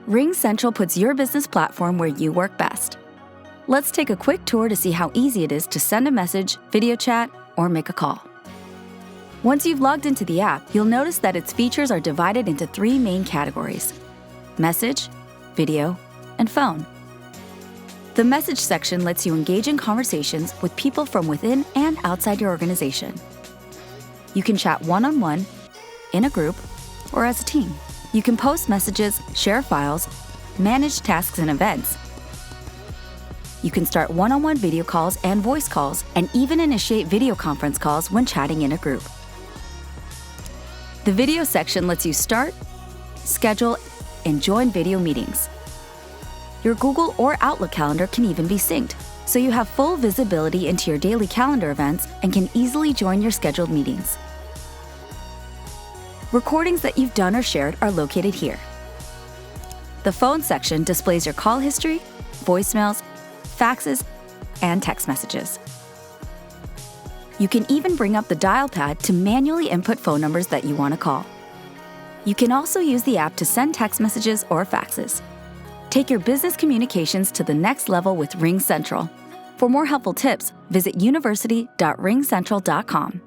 RingCentral puts your business platform where you work best. Let's take a quick tour to see how easy it is to send a message, video chat, or make a call. Once you've logged into the app, you'll notice that its features are divided into 3 main categories: message, video, and phone. The message section lets you engage in conversations with people from within and outside your organization. You can chat one-on-one, in a group, or as a team. You can post messages, share files, manage tasks and events. You can start one-on-one video calls and voice calls, and even initiate video conference calls when chatting in a group. The video section lets you start, schedule, and join video meetings. Your Google or Outlook calendar can even be synced, so you have full visibility into your daily calendar events and can easily join your scheduled meetings. Recordings that you've done or shared are located here. The phone section displays your call history, voicemails, faxes, and text messages. You can even bring up the dial pad to manually input phone numbers that you want to call. You can also use the app to send text messages or faxes. Take your business communications to the next level with RingCentral. For more helpful tips, visit university.ringcentral.com.